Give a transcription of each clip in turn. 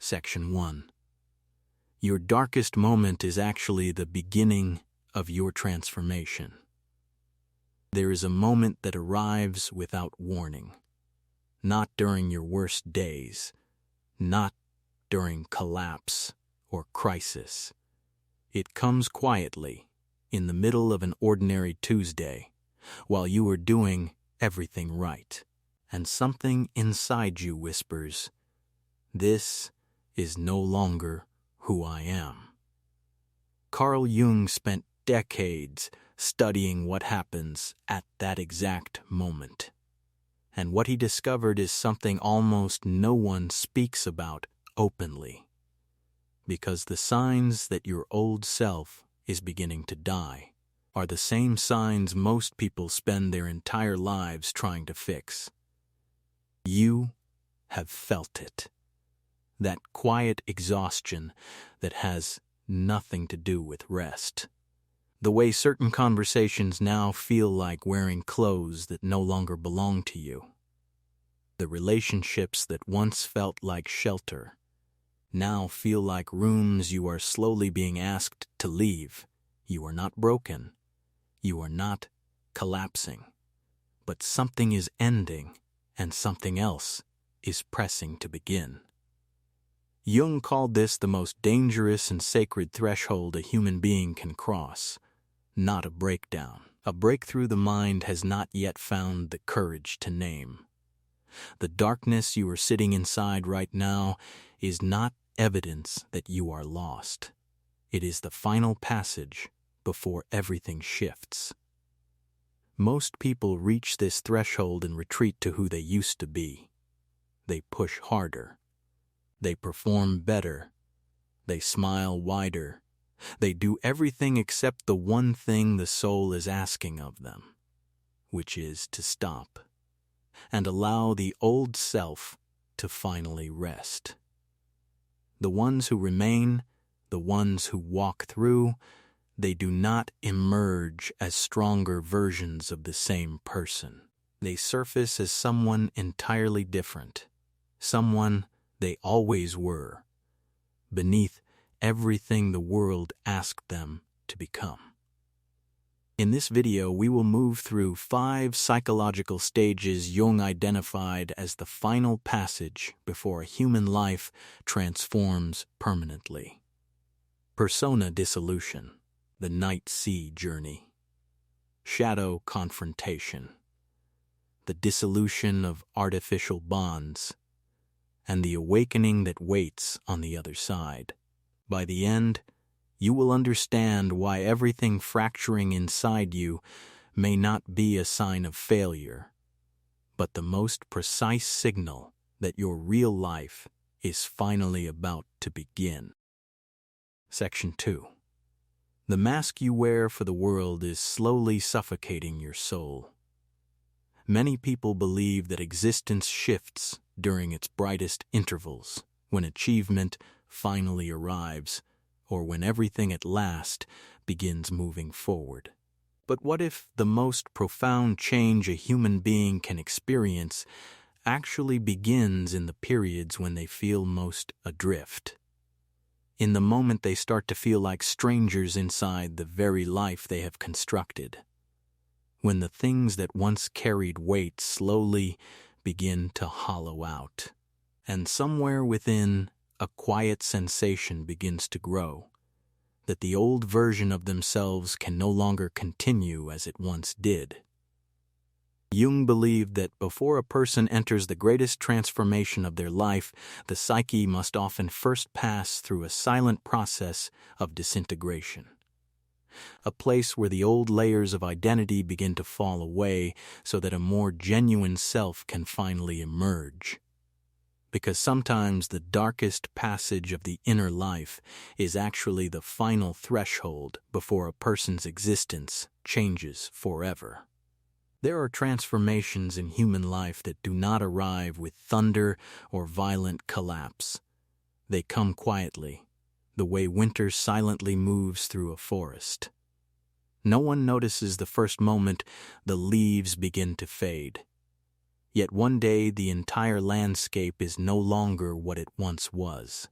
Section 1. Your darkest moment is actually the beginning of your transformation. There is a moment that arrives without warning, not during your worst days, not during collapse or crisis. It comes quietly, in the middle of an ordinary Tuesday, while you are doing everything right, and something inside you whispers, "This is no longer who I am." Carl Jung spent decades studying what happens at that exact moment. And what he discovered is something almost no one speaks about openly. Because the signs that your old self is beginning to die are the same signs most people spend their entire lives trying to fix. You have felt it. That quiet exhaustion that has nothing to do with rest. The way certain conversations now feel like wearing clothes that no longer belong to you. The relationships that once felt like shelter now feel like rooms you are slowly being asked to leave. You are not broken. You are not collapsing. But something is ending and something else is pressing to begin. Jung called this the most dangerous and sacred threshold a human being can cross. Not a breakdown, a breakthrough the mind has not yet found the courage to name. The darkness you are sitting inside right now is not evidence that you are lost. It is the final passage before everything shifts. Most people reach this threshold and retreat to who they used to be. They push harder. They perform better. They smile wider. They do everything except the one thing the soul is asking of them, which is to stop and allow the old self to finally rest. The ones who remain, the ones who walk through, they do not emerge as stronger versions of the same person. They surface as someone entirely different, someone they always were, beneath everything the world asked them to become. In this video, we will move through 5 psychological stages Jung identified as the final passage before a human life transforms permanently. Persona dissolution, the night sea journey. Shadow confrontation, the dissolution of artificial bonds, and the awakening that waits on the other side. By the end, you will understand why everything fracturing inside you may not be a sign of failure, but the most precise signal that your real life is finally about to begin. Section 2. The mask you wear for the world is slowly suffocating your soul. Many people believe that existence shifts during its brightest intervals, when achievement finally arrives, or when everything at last begins moving forward. But what if the most profound change a human being can experience actually begins in the periods when they feel most adrift? In the moment they start to feel like strangers inside the very life they have constructed. When the things that once carried weight slowly begin to hollow out, and somewhere within, a quiet sensation begins to grow, that the old version of themselves can no longer continue as it once did. Jung believed that before a person enters the greatest transformation of their life, the psyche must often first pass through a silent process of disintegration. A place where the old layers of identity begin to fall away so that a more genuine self can finally emerge. Because sometimes the darkest passage of the inner life is actually the final threshold before a person's existence changes forever. There are transformations in human life that do not arrive with thunder or violent collapse. They come quietly, the way winter silently moves through a forest. No one notices the first moment the leaves begin to fade. Yet one day the entire landscape is no longer what it once was.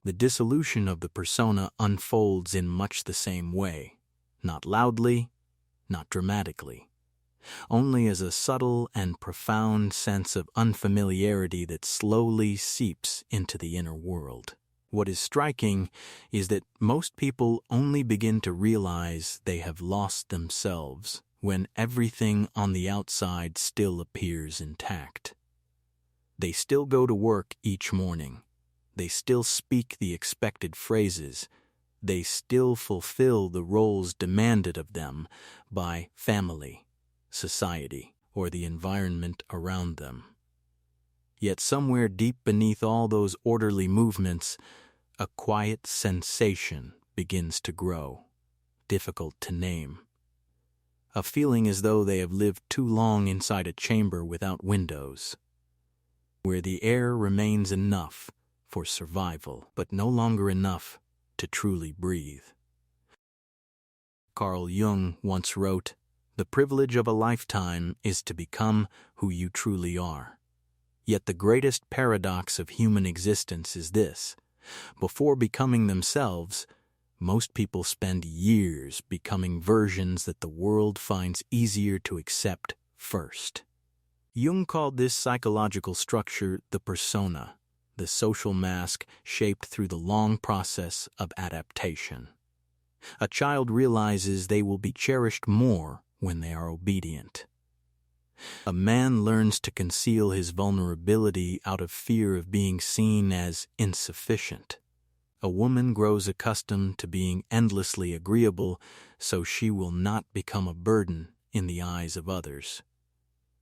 The dissolution of the persona unfolds in much the same way, not loudly, not dramatically, only as a subtle and profound sense of unfamiliarity that slowly seeps into the inner world. What is striking is that most people only begin to realize they have lost themselves when everything on the outside still appears intact. They still go to work each morning. They still speak the expected phrases. They still fulfill the roles demanded of them by family, society, or the environment around them. Yet somewhere deep beneath all those orderly movements, a quiet sensation begins to grow, difficult to name. A feeling as though they have lived too long inside a chamber without windows, where the air remains enough for survival, but no longer enough to truly breathe. Carl Jung once wrote, "The privilege of a lifetime is to become who you truly are." Yet the greatest paradox of human existence is this: before becoming themselves, most people spend years becoming versions that the world finds easier to accept first. Jung called this psychological structure the persona, the social mask shaped through the long process of adaptation. A child realizes they will be cherished more when they are obedient. A man learns to conceal his vulnerability out of fear of being seen as insufficient. A woman grows accustomed to being endlessly agreeable so she will not become a burden in the eyes of others.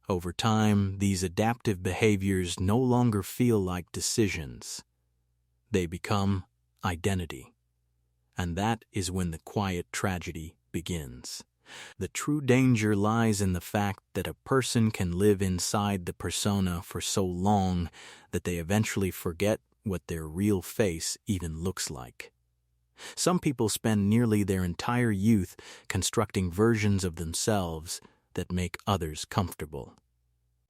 Over time, these adaptive behaviors no longer feel like decisions. They become identity. And that is when the quiet tragedy begins. The true danger lies in the fact that a person can live inside the persona for so long that they eventually forget what their real face even looks like. Some people spend nearly their entire youth constructing versions of themselves that make others comfortable.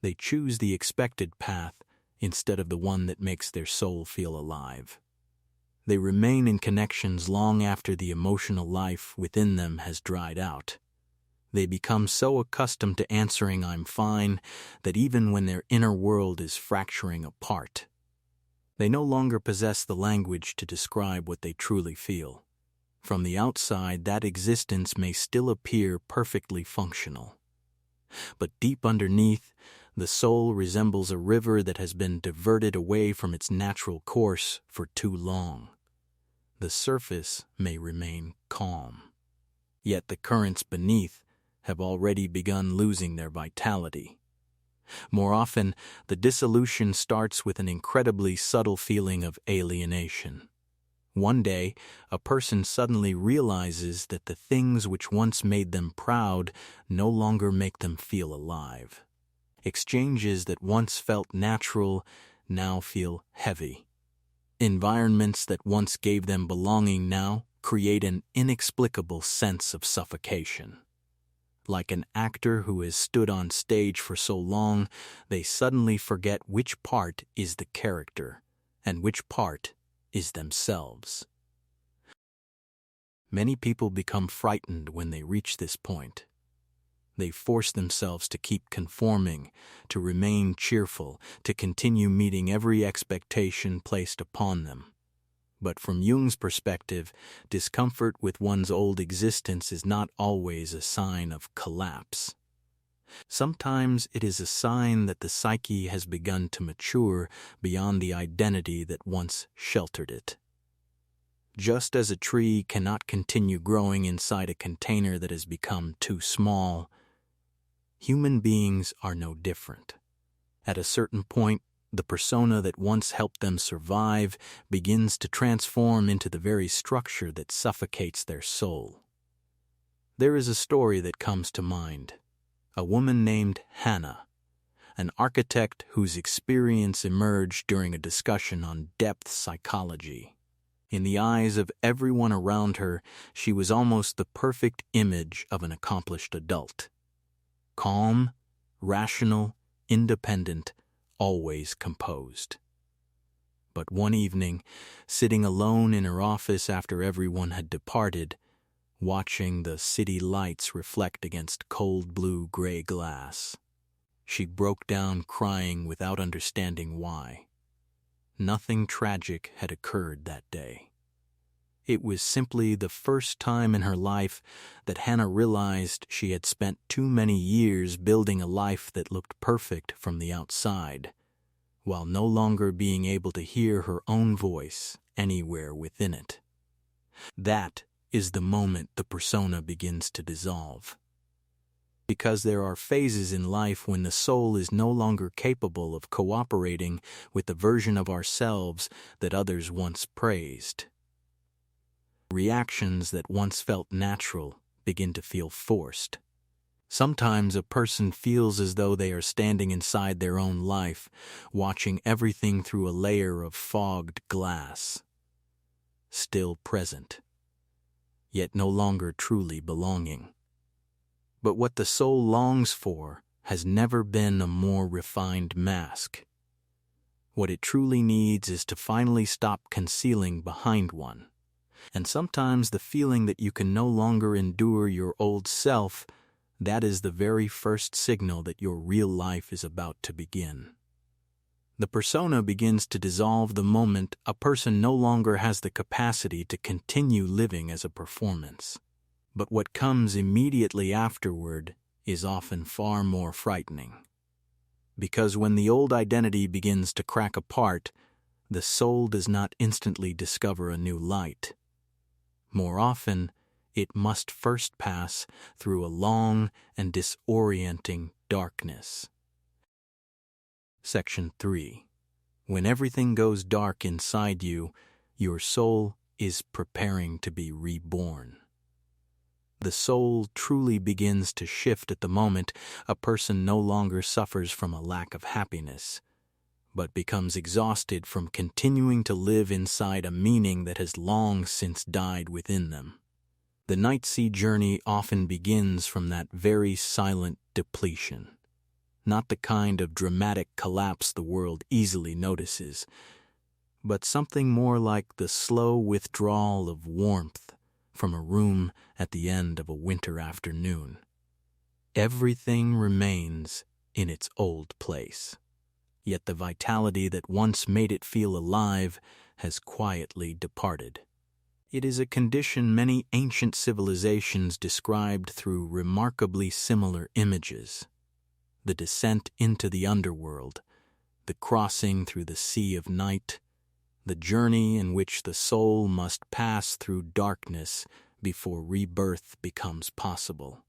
They choose the expected path instead of the one that makes their soul feel alive. They remain in connections long after the emotional life within them has dried out. They become so accustomed to answering "I'm fine" that even when their inner world is fracturing apart, they no longer possess the language to describe what they truly feel. From the outside, that existence may still appear perfectly functional. But deep underneath, the soul resembles a river that has been diverted away from its natural course for too long. The surface may remain calm, yet the currents beneath have already begun losing their vitality. More often, the dissolution starts with an incredibly subtle feeling of alienation. One day, a person suddenly realizes that the things which once made them proud no longer make them feel alive. Exchanges that once felt natural now feel heavy. Environments that once gave them belonging now create an inexplicable sense of suffocation. Like an actor who has stood on stage for so long, they suddenly forget which part is the character and which part is themselves. Many people become frightened when they reach this point. They force themselves to keep conforming, to remain cheerful, to continue meeting every expectation placed upon them. But from Jung's perspective, discomfort with one's old existence is not always a sign of collapse. Sometimes it is a sign that the psyche has begun to mature beyond the identity that once sheltered it. Just as a tree cannot continue growing inside a container that has become too small, human beings are no different. At a certain point, the persona that once helped them survive begins to transform into the very structure that suffocates their soul. There is a story that comes to mind. A woman named Hannah, an architect whose experience emerged during a discussion on depth psychology. In the eyes of everyone around her, she was almost the perfect image of an accomplished adult. Calm, rational, independent, always composed. But one evening, sitting alone in her office after everyone had departed, watching the city lights reflect against cold blue gray glass, she broke down crying without understanding why. Nothing tragic had occurred that day. It was simply the first time in her life that Hannah realized she had spent too many years building a life that looked perfect from the outside, while no longer being able to hear her own voice anywhere within it. That is the moment the persona begins to dissolve. Because there are phases in life when the soul is no longer capable of cooperating with the version of ourselves that others once praised. Reactions that once felt natural begin to feel forced. Sometimes a person feels as though they are standing inside their own life, watching everything through a layer of fogged glass. Still present, yet no longer truly belonging. But what the soul longs for has never been a more refined mask. What it truly needs is to finally stop concealing behind one. And sometimes the feeling that you can no longer endure your old self, that is the very first signal that your real life is about to begin. The persona begins to dissolve the moment a person no longer has the capacity to continue living as a performance. But what comes immediately afterward is often far more frightening. Because when the old identity begins to crack apart, the soul does not instantly discover a new light. More often, it must first pass through a long and disorienting darkness. Section 3. When everything goes dark inside you, your soul is preparing to be reborn. The soul truly begins to shift at the moment a person no longer suffers from a lack of happiness, but becomes exhausted from continuing to live inside a meaning that has long since died within them. The night sea journey often begins from that very silent depletion, not the kind of dramatic collapse the world easily notices, but something more like the slow withdrawal of warmth from a room at the end of a winter afternoon. Everything remains in its old place. Yet the vitality that once made it feel alive has quietly departed. It is a condition many ancient civilizations described through remarkably similar images: the descent into the underworld, the crossing through the sea of night, the journey in which the soul must pass through darkness before rebirth becomes possible.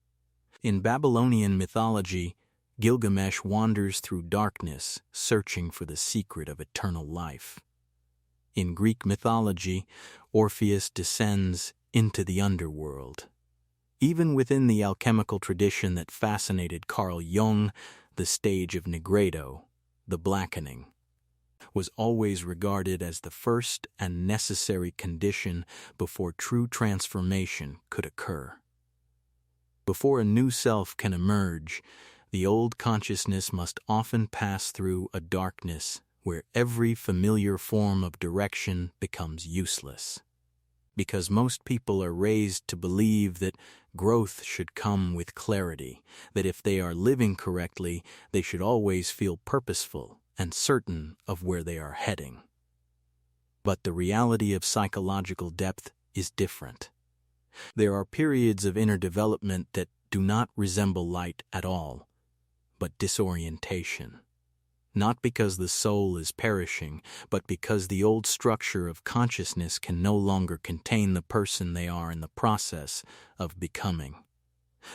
In Babylonian mythology, Gilgamesh wanders through darkness, searching for the secret of eternal life. In Greek mythology, Orpheus descends into the underworld. Even within the alchemical tradition that fascinated Carl Jung, the stage of nigredo, the blackening, was always regarded as the first and necessary condition before true transformation could occur. Before a new self can emerge, the old consciousness must often pass through a darkness where every familiar form of direction becomes useless. Because most people are raised to believe that growth should come with clarity, that if they are living correctly, they should always feel purposeful and certain of where they are heading. But the reality of psychological depth is different. There are periods of inner development that do not resemble light at all, but disorientation. Not because the soul is perishing, but because the old structure of consciousness can no longer contain the person they are in the process of becoming.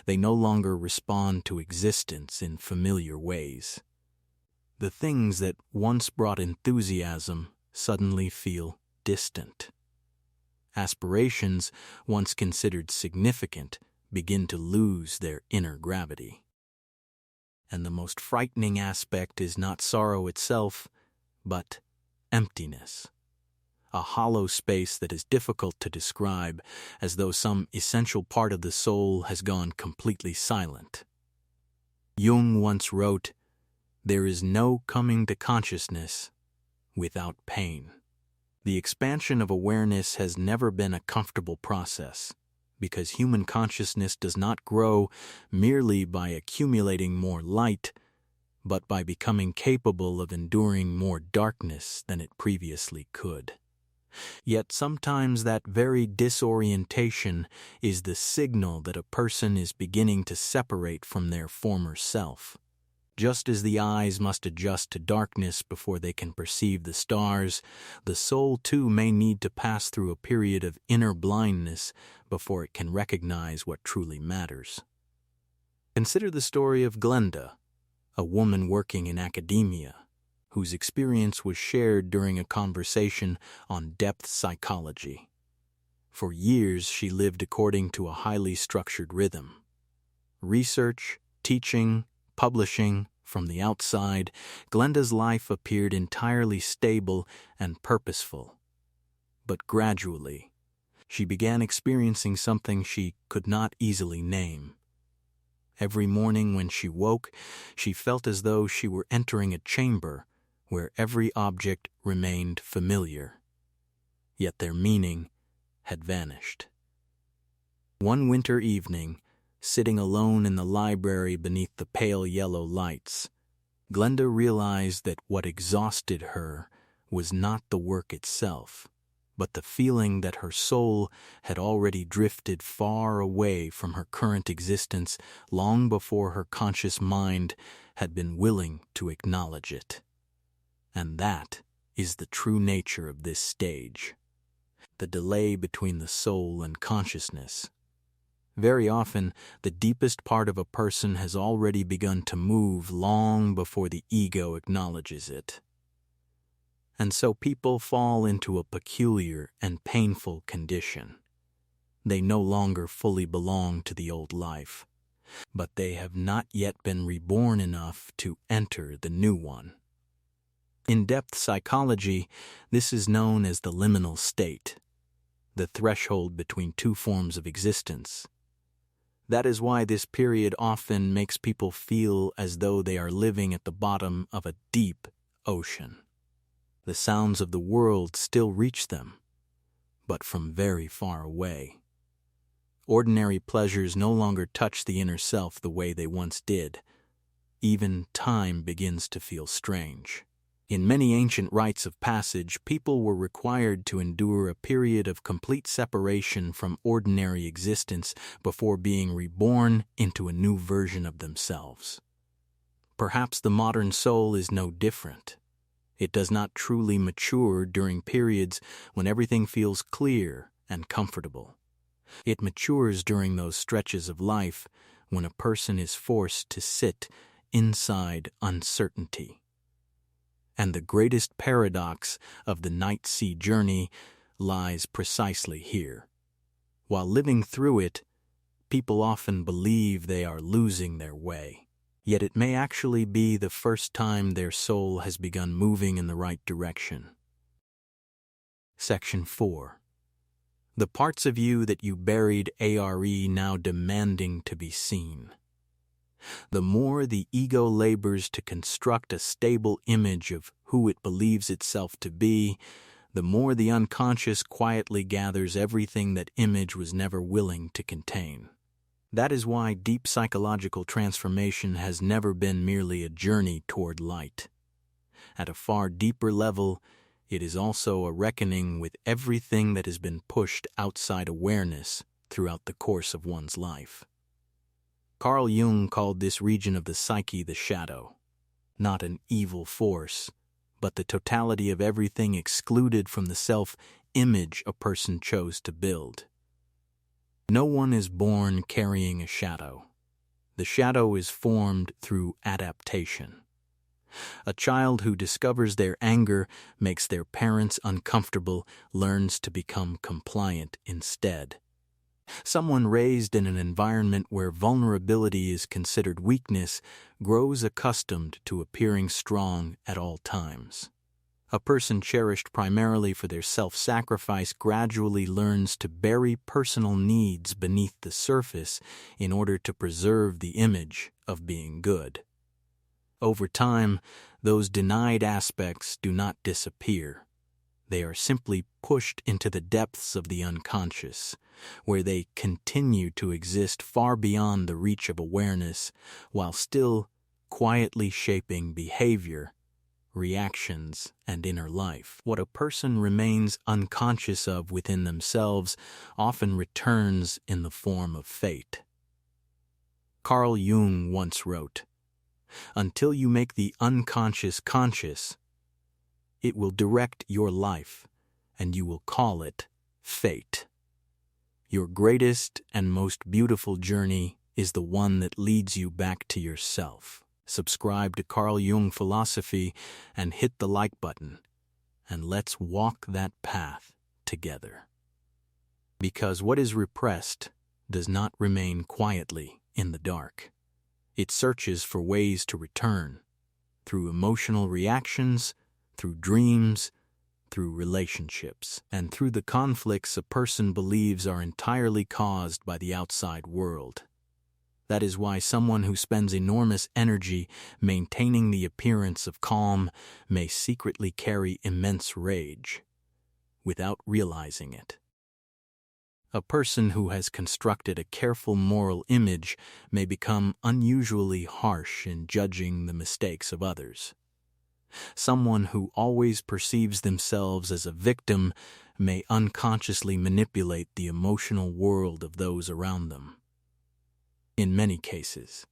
They no longer respond to existence in familiar ways. The things that once brought enthusiasm suddenly feel distant. Aspirations, once considered significant, begin to lose their inner gravity. And the most frightening aspect is not sorrow itself, but emptiness. A hollow space that is difficult to describe, as though some essential part of the soul has gone completely silent. Jung once wrote, There is no coming to consciousness without pain. The expansion of awareness has never been a comfortable process, because human consciousness does not grow merely by accumulating more light, but by becoming capable of enduring more darkness than it previously could. Yet sometimes that very disorientation is the signal that a person is beginning to separate from their former self. Just as the eyes must adjust to darkness before they can perceive the stars, the soul too may need to pass through a period of inner blindness before it can recognize what truly matters. Consider the story of Glenda, a woman working in academia, whose experience was shared during a conversation on depth psychology. For years, she lived according to a highly structured rhythm. Research, teaching, publishing. From the outside, Glenda's life appeared entirely stable and purposeful. But gradually, she began experiencing something she could not easily name. Every morning when she woke, she felt as though she were entering a chamber where every object remained familiar, yet their meaning had vanished. One winter evening, sitting alone in the library beneath the pale yellow lights, Glenda realized that what exhausted her was not the work itself, but the feeling that her soul had already drifted far away from her current existence long before her conscious mind had been willing to acknowledge it. And that is the true nature of this stage, the delay between the soul and consciousness. Very often, the deepest part of a person has already begun to move long before the ego acknowledges it. And so people fall into a peculiar and painful condition. They no longer fully belong to the old life, but they have not yet been reborn enough to enter the new one. In depth psychology, this is known as the liminal state, the threshold between two forms of existence. That is why this period often makes people feel as though they are living at the bottom of a deep ocean. The sounds of the world still reach them, but from very far away. Ordinary pleasures no longer touch the inner self the way they once did. Even time begins to feel strange. In many ancient rites of passage, people were required to endure a period of complete separation from ordinary existence before being reborn into a new version of themselves. Perhaps the modern soul is no different. It does not truly mature during periods when everything feels clear and comfortable. It matures during those stretches of life when a person is forced to sit inside uncertainty. And the greatest paradox of the night sea journey lies precisely here. While living through it, people often believe they are losing their way. Yet it may actually be the first time their soul has begun moving in the right direction. Section 4. The parts of you that you buried are now demanding to be seen. The more the ego labors to construct a stable image of who it believes itself to be, the more the unconscious quietly gathers everything that image was never willing to contain. That is why deep psychological transformation has never been merely a journey toward light. At a far deeper level, it is also a reckoning with everything that has been pushed outside awareness throughout the course of one's life. Carl Jung called this region of the psyche the shadow, not an evil force, but the totality of everything excluded from the self-image a person chose to build. No one is born carrying a shadow. The shadow is formed through adaptation. A child who discovers their anger makes their parents uncomfortable learns to become compliant instead. Someone raised in an environment where vulnerability is considered weakness grows accustomed to appearing strong at all times. A person cherished primarily for their self-sacrifice gradually learns to bury personal needs beneath the surface in order to preserve the image of being good. Over time, those denied aspects do not disappear. They are simply pushed into the depths of the unconscious, where they continue to exist far beyond the reach of awareness, while still quietly shaping behavior, reactions, and inner life. What a person remains unconscious of within themselves often returns in the form of fate. Carl Jung once wrote, "Until you make the unconscious conscious, it will direct your life, and you will call it fate." Your greatest and most beautiful journey is the one that leads you back to yourself. Subscribe to Carl Jung philosophy and hit the like button, and let's walk that path together. Because what is repressed does not remain quietly in the dark. It searches for ways to return, through emotional reactions, through dreams, through relationships, and through the conflicts a person believes are entirely caused by the outside world. That is why someone who spends enormous energy maintaining the appearance of calm may secretly carry immense rage, without realizing it. A person who has constructed a careful moral image may become unusually harsh in judging the mistakes of others. Someone who always perceives themselves as a victim may unconsciously manipulate the emotional world of those around them. In many cases,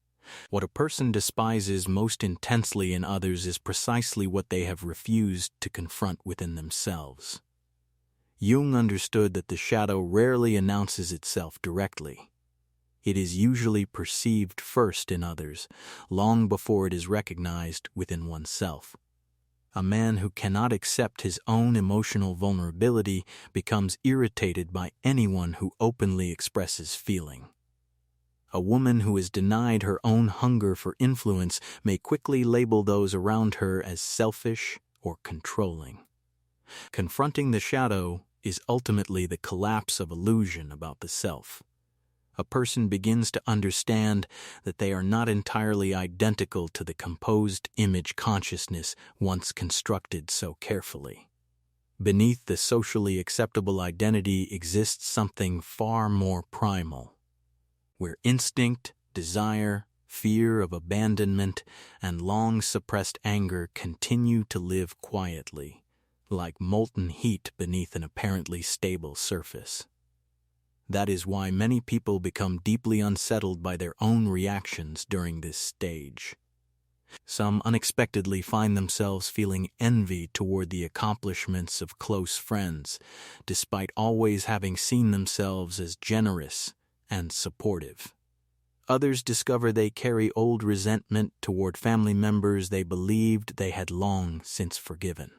what a person despises most intensely in others is precisely what they have refused to confront within themselves. Jung understood that the shadow rarely announces itself directly. It is usually perceived first in others, long before it is recognized within oneself. A man who cannot accept his own emotional vulnerability becomes irritated by anyone who openly expresses feeling. A woman who is denied her own hunger for influence may quickly label those around her as selfish or controlling. Confronting the shadow is ultimately the collapse of illusion about the self. A person begins to understand that they are not entirely identical to the composed image consciousness once constructed so carefully. Beneath the socially acceptable identity exists something far more primal, where instinct, desire, fear of abandonment, and long-suppressed anger continue to live quietly, like molten heat beneath an apparently stable surface. That is why many people become deeply unsettled by their own reactions during this stage. Some unexpectedly find themselves feeling envy toward the accomplishments of close friends, despite always having seen themselves as generous and supportive. Others discover they carry old resentment toward family members they believed they had long since forgiven.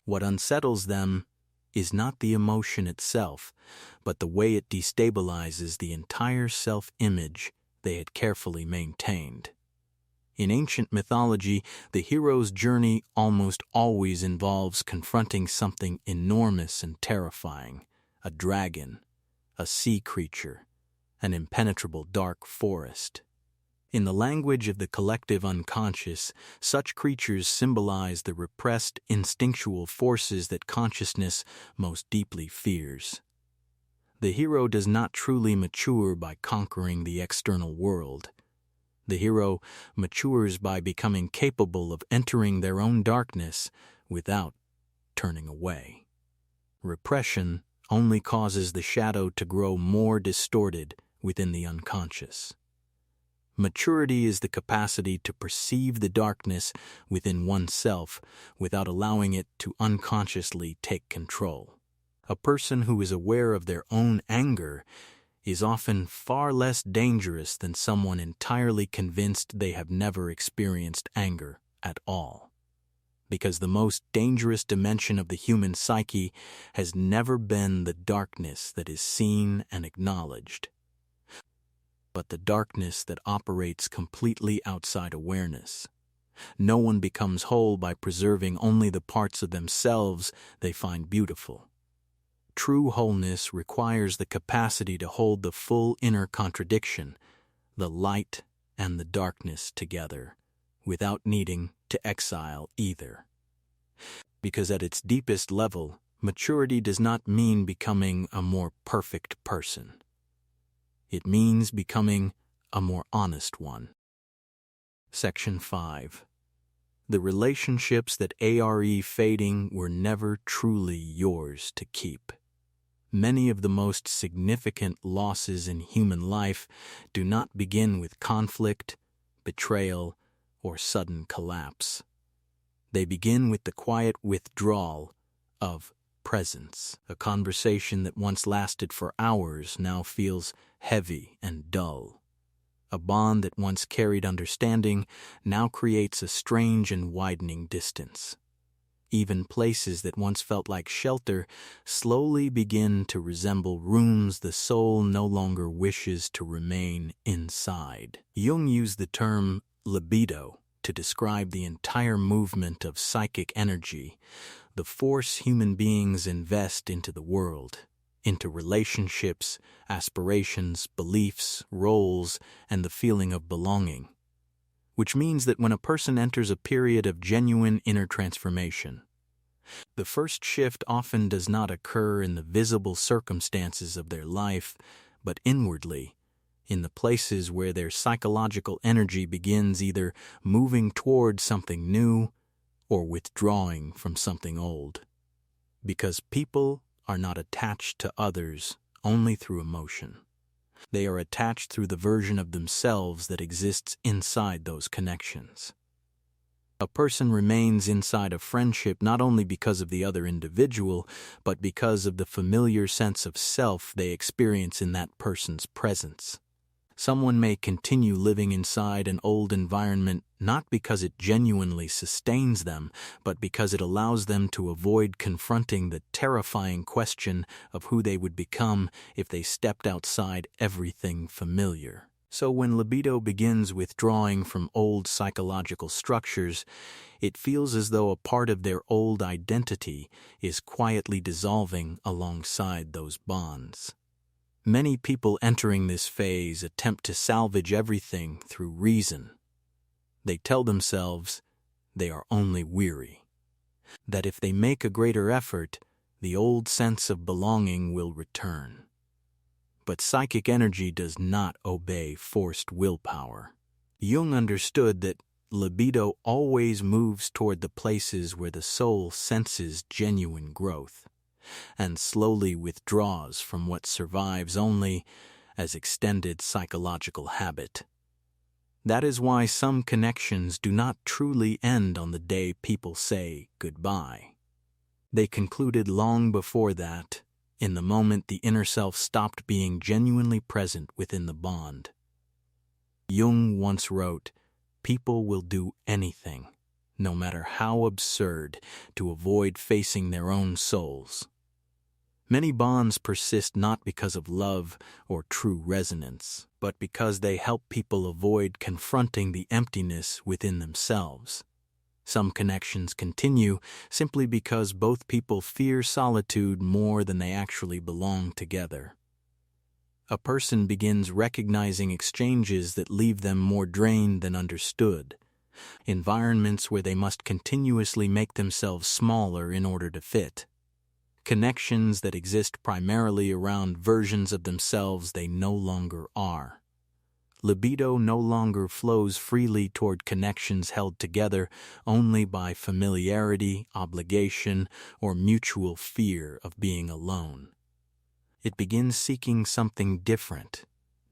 What unsettles them is not the emotion itself, but the way it destabilizes the entire self-image they had carefully maintained. In ancient mythology, the hero's journey almost always involves confronting something enormous and terrifying: a dragon, a sea creature, an impenetrable dark forest. In the language of the collective unconscious, such creatures symbolize the repressed instinctual forces that consciousness most deeply fears. The hero does not truly mature by conquering the external world. The hero matures by becoming capable of entering their own darkness without turning away. Repression only causes the shadow to grow more distorted within the unconscious. Maturity is the capacity to perceive the darkness within oneself without allowing it to unconsciously take control. A person who is aware of their own anger is often far less dangerous than someone entirely convinced they have never experienced anger at all. Because the most dangerous dimension of the human psyche has never been the darkness that is seen and acknowledged, but the darkness that operates completely outside awareness. No one becomes whole by preserving only the parts of themselves they find beautiful. True wholeness requires the capacity to hold the full inner contradiction, the light and the darkness together, without needing to exile either. Because at its deepest level, maturity does not mean becoming a more perfect person. It means becoming a more honest one. Section 5. The relationships that are fading were never truly yours to keep. Many of the most significant losses in human life do not begin with conflict, betrayal, or sudden collapse. They begin with the quiet withdrawal of presence. A conversation that once lasted for hours now feels heavy and dull. A bond that once carried understanding now creates a strange and widening distance. Even places that once felt like shelter slowly begin to resemble rooms the soul no longer wishes to remain inside. Jung used the term libido to describe the entire movement of psychic energy, the force human beings invest into the world, into relationships, aspirations, beliefs, roles, and the feeling of belonging. Which means that when a person enters a period of genuine inner transformation, the first shift often does not occur in the visible circumstances of their life, but inwardly, in the places where their psychological energy begins either moving toward something new or withdrawing from something old. Because people are not attached to others only through emotion. They are attached through the version of themselves that exists inside those connections. A person remains inside a friendship not only because of the other individual, but because of the familiar sense of self they experience in that person's presence. Someone may continue living inside an old environment not because it genuinely sustains them, but because it allows them to avoid confronting the terrifying question of who they would become if they stepped outside everything familiar. So when libido begins withdrawing from old psychological structures, it feels as though a part of their old identity is quietly dissolving alongside those bonds. Many people entering this phase attempt to salvage everything through reason. They tell themselves they are only weary, that if they make a greater effort, the old sense of belonging will return. But psychic energy does not obey forced willpower. Jung understood that libido always moves toward the places where the soul senses genuine growth, and slowly withdraws from what survives only as extended psychological habit. That is why some connections do not truly end on the day people say goodbye. They concluded long before that, in the moment the inner self stopped being genuinely present within the bond. Jung once wrote, "People will do anything, no matter how absurd, to avoid facing their own souls." Many bonds persist not because of love or true resonance, but because they help people avoid confronting the emptiness within themselves. Some connections continue simply because both people fear solitude more than they actually belong together. A person begins recognizing exchanges that leave them more drained than understood, environments where they must continuously make themselves smaller in order to fit. Connections that exist primarily around versions of themselves they no longer are. Libido no longer flows freely toward connections held together only by familiarity, obligation, or mutual fear of being alone. It begins seeking something different: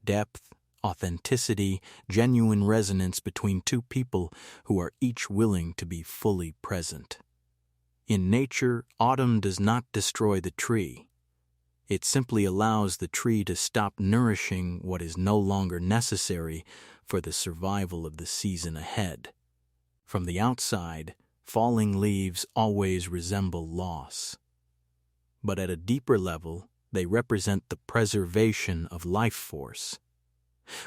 depth, authenticity, genuine resonance between two people who are each willing to be fully present. In nature, autumn does not destroy the tree. It simply allows the tree to stop nourishing what is no longer necessary for the survival of the season ahead. From the outside, falling leaves always resemble loss. But at a deeper level, they represent the preservation of life force.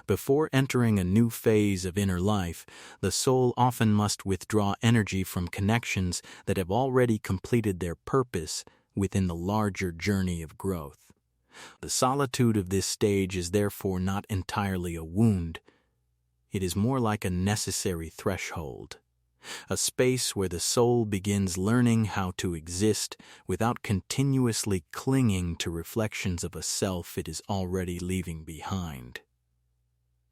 Before entering a new phase of inner life, the soul often must withdraw energy from connections that have already completed their purpose within the larger journey of growth. The solitude of this stage is therefore not entirely a wound. It is more like a necessary threshold, a space where the soul begins learning how to exist without continuously clinging to reflections of a self it is already leaving behind.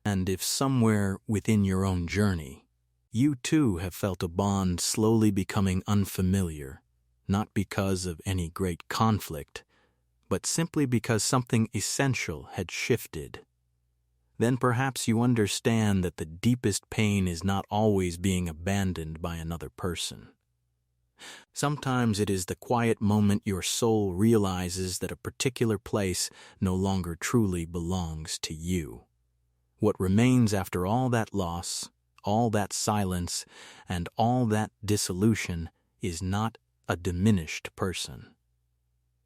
And if somewhere within your own journey, you too have felt a bond slowly becoming unfamiliar, not because of any great conflict, but simply because something essential had shifted, then perhaps you understand that the deepest pain is not always being abandoned by another person. Sometimes it is the quiet moment your soul realizes that a particular place no longer truly belongs to you. What remains after all that loss, all that silence, and all that dissolution is not a diminished person.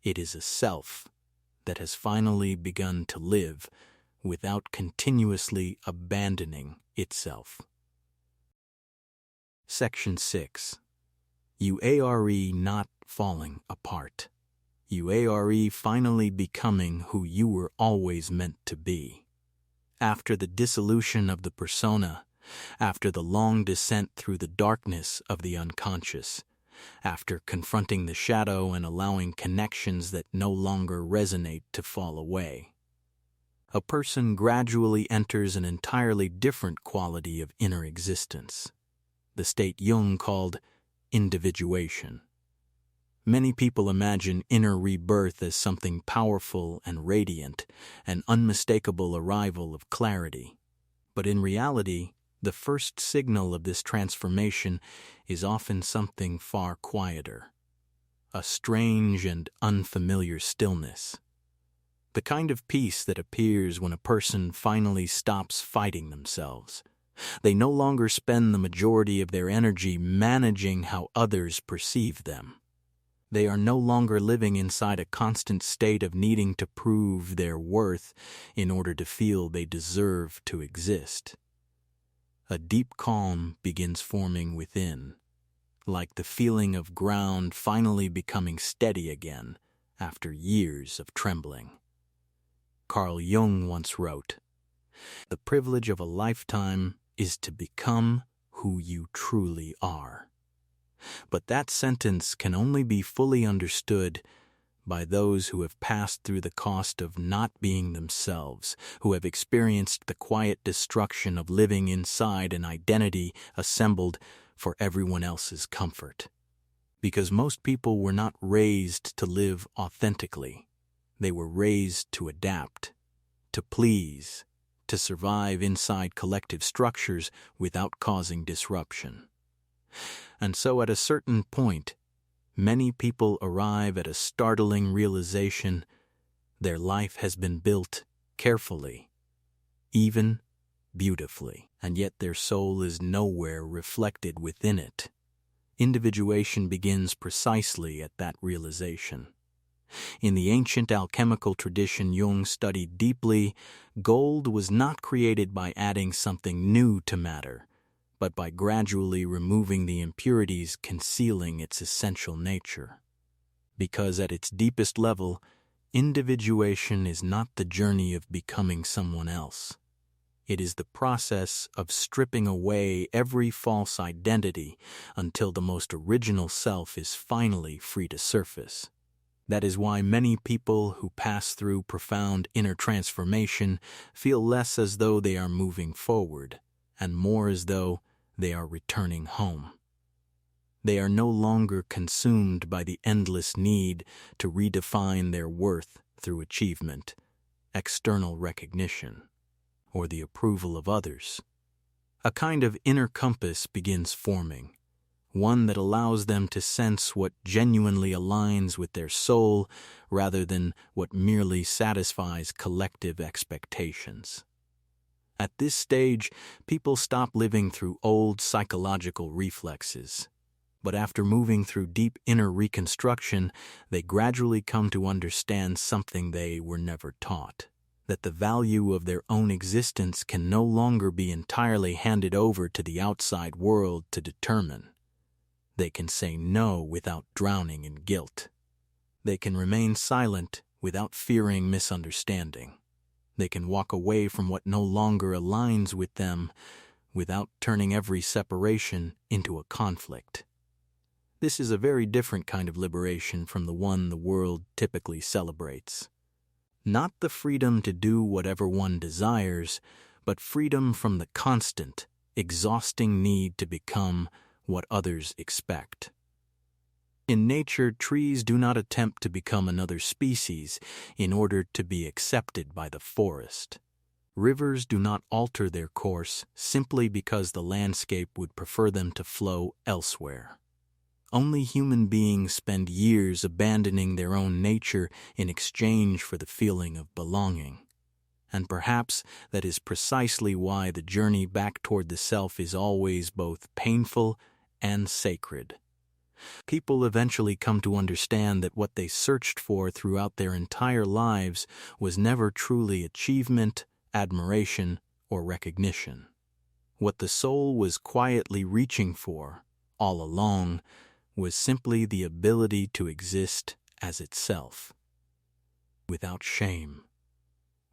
It is a self that has finally begun to live without continuously abandoning itself. Section 6. You are not falling apart. You are finally becoming who you were always meant to be. After the dissolution of the persona, after the long descent through the darkness of the unconscious, after confronting the shadow and allowing connections that no longer resonate to fall away, a person gradually enters an entirely different quality of inner existence, the state Jung called individuation. Many people imagine inner rebirth as something powerful and radiant, an unmistakable arrival of clarity. But in reality, the first signal of this transformation is often something far quieter, a strange and unfamiliar stillness. The kind of peace that appears when a person finally stops fighting themselves. They no longer spend the majority of their energy managing how others perceive them. They are no longer living inside a constant state of needing to prove their worth in order to feel they deserve to exist. A deep calm begins forming within, like the feeling of ground finally becoming steady again after years of trembling. Carl Jung once wrote, "The privilege of a lifetime is to become who you truly are." But that sentence can only be fully understood by those who have passed through the cost of not being themselves, who have experienced the quiet destruction of living inside an identity assembled for everyone else's comfort. Because most people were not raised to live authentically. They were raised to adapt, to please, to survive inside collective structures without causing disruption. And so at a certain point, many people arrive at a startling realization their life has been built carefully, even beautifully, and yet their soul is nowhere reflected within it. Individuation begins precisely at that realization. In the ancient alchemical tradition Jung studied deeply, gold was not created by adding something new to matter, but by gradually removing the impurities concealing its essential nature. Because at its deepest level, individuation is not the journey of becoming someone else. It is the process of stripping away every false identity until the most original self is finally free to surface. That is why many people who pass through profound inner transformation feel less as though they are moving forward, and more as though they are returning home. They are no longer consumed by the endless need to redefine their worth through achievement, external recognition, or the approval of others. A kind of inner compass begins forming, one that allows them to sense what genuinely aligns with their soul rather than what merely satisfies collective expectations. At this stage, people stop living through old psychological reflexes. But after moving through deep inner reconstruction, they gradually come to understand something they were never taught, that the value of their own existence can no longer be entirely handed over to the outside world to determine. They can say no without drowning in guilt. They can remain silent without fearing misunderstanding. They can walk away from what no longer aligns with them without turning every separation into a conflict. This is a very different kind of liberation from the one the world typically celebrates. Not the freedom to do whatever one desires, but freedom from the constant, exhausting need to become what others expect. In nature, trees do not attempt to become another species in order to be accepted by the forest. Rivers do not alter their course simply because the landscape would prefer them to flow elsewhere. Only human beings spend years abandoning their own nature in exchange for the feeling of belonging. And perhaps that is precisely why the journey back toward the self is always both painful and sacred. People eventually come to understand that what they searched for throughout their entire lives was never truly achievement, admiration, or recognition. What the soul was quietly reaching for, all along, was simply the ability to exist as itself, without shame,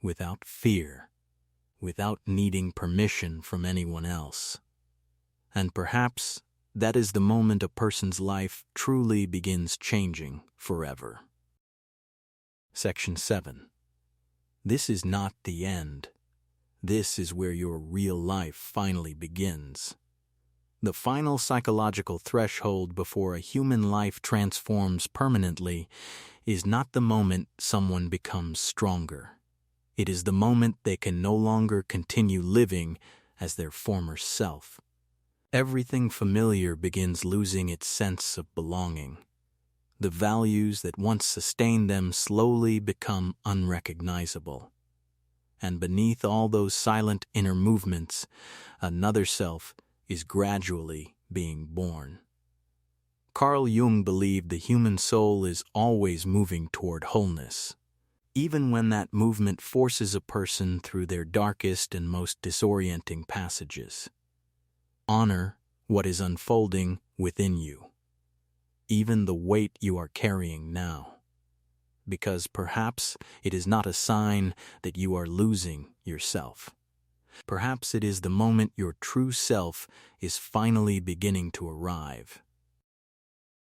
without fear, without needing permission from anyone else. And perhaps that is the moment a person's life truly begins changing forever. Section 7. This is not the end. This is where your real life finally begins. The final psychological threshold before a human life transforms permanently is not the moment someone becomes stronger. It is the moment they can no longer continue living as their former self. Everything familiar begins losing its sense of belonging. The values that once sustained them slowly become unrecognizable. And beneath all those silent inner movements, another self is gradually being born. Carl Jung believed the human soul is always moving toward wholeness, even when that movement forces a person through their darkest and most disorienting passages. Honor what is unfolding within you, even the weight you are carrying now, because perhaps it is not a sign that you are losing yourself. Perhaps it is the moment your true self is finally beginning to arrive.